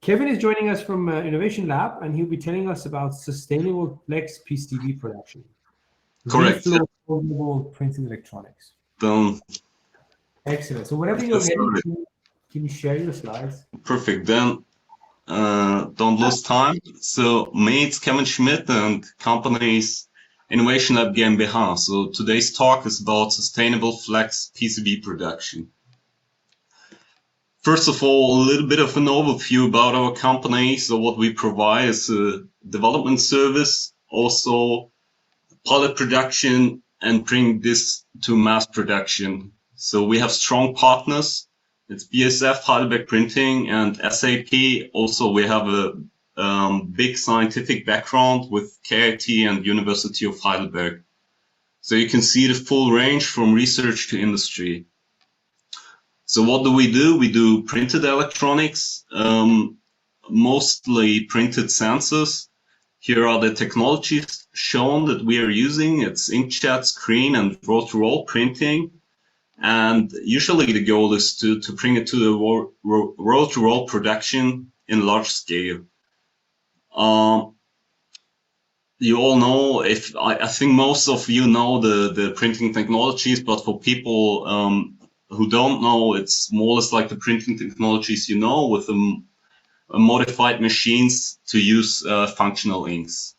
Kevin is joining us from InnovationLab, and he'll be telling us about sustainable flexPCB production. Correct. Reflow-solderable printing electronics. Excellent. So whenever you're ready, can you share your slides? Perfect. Then don't lose time. So me, it's Kevin Schmid, and company's InnovationLab GmbH. So today's talk is about sustainable flex PCB production. First of all, a little bit of an overview about our company. So what we provide is a development service, also pilot production, and bring this to mass production. So we have strong partners. It's BASF, Heidelberg Printing, and SAP. Also, we have a big scientific background with KIT and University of Heidelberg. So you can see the full range from research to industry. So what do? We do printed electronics, mostly printed sensors. Here are the technologies shown that we are using. It's inkjet, screen, and roll-to-roll printing. And usually the goal is to bring it to the roll-to-roll production in large scale. You all know, I think most of you know the printing technologies, but for people who don't know, it's more or less like the printing technologies you know, with modified machines to use functional inks.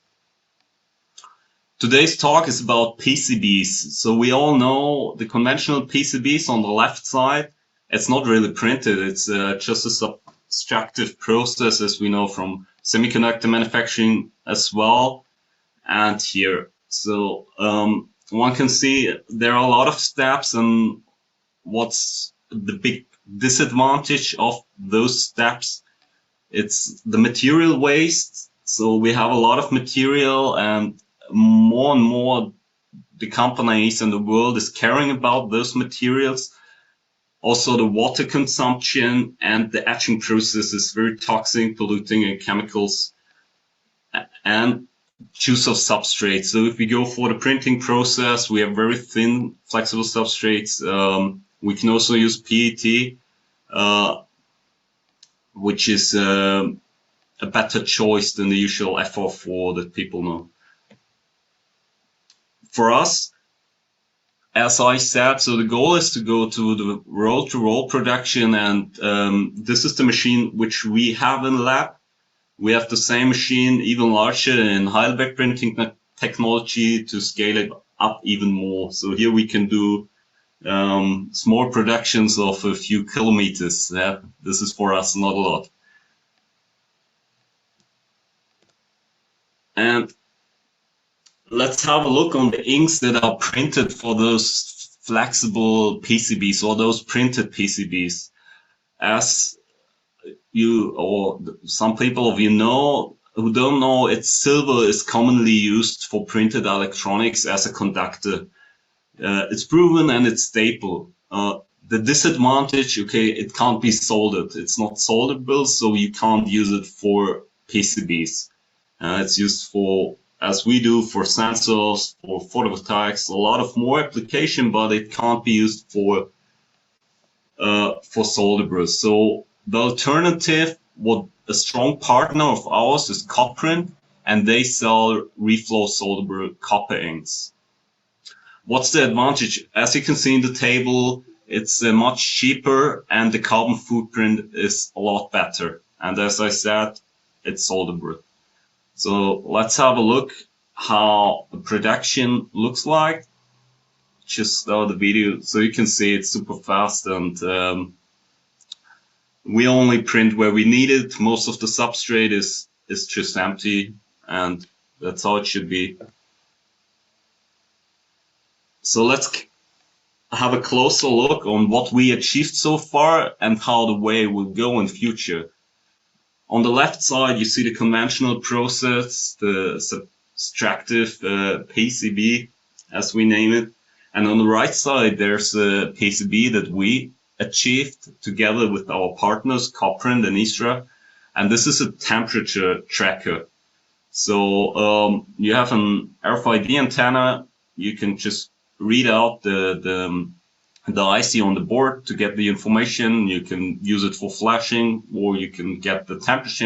Today's talk is about PCBs. So we all know the conventional PCBs on the left side. It's not really printed. It's just a subtractive process, as we know from semiconductor manufacturing as well. And here, so one can see there are a lot of steps, and what's the big disadvantage of those steps? It's the material waste. So we have a lot of material, and more the companies in the world is caring about those materials. Also the water consumption and the etching process is very toxic, polluting, and chemicals, and choose of substrates. So if we go for the printing process, we have very thin flexible substrates. We can also use PET, which is a better choice than the usual FR4 that people know. For us, as I said, so the goal is to go to the roll-to-roll production, and this is the machine which we have in the lab. We have the same machine, even larger in Heidelberg printing technology, to scale it up even more. So here we can do small productions of a few kilometers. This is for us not a lot. And let's have a look on the inks that are printed for those flexible PCBs or those printed PCBs. As you or some people of you know, who don't know, silver is commonly used for printed electronics as a conductor. It's proven and it's stable. The disadvantage, okay, it can't be soldered. It's not solderable, so you can't use it for PCBs. It's used for, as we do, for sensors, for photovoltaics, a lot of more application, but it can't be used for solderables. So the alternative, what a strong partner of ours is Copprint, and they sell reflow-solderable copper inks. What's the advantage? As you can see in the table, it's much cheaper and the carbon footprint is a lot better. And as I said, it's solderable. So let's have a look how the production looks like. Just start the video so you can see it's super fast, and we only print where we need it. Most of the substrate is just empty, and that's how it should be. So let's have a closer look on what we achieved so far and how the way will go in future. On the left side, you see the conventional process, the subtractive PCB, as we name it. And on the right side, there's a PCB that we achieved together with our partners, Copprint and ISRA. And this is a temperature tracker. So you have an RFID antenna. You can just read out the the IC on the board to get the information. You can use it for flashing, or you can get the temperature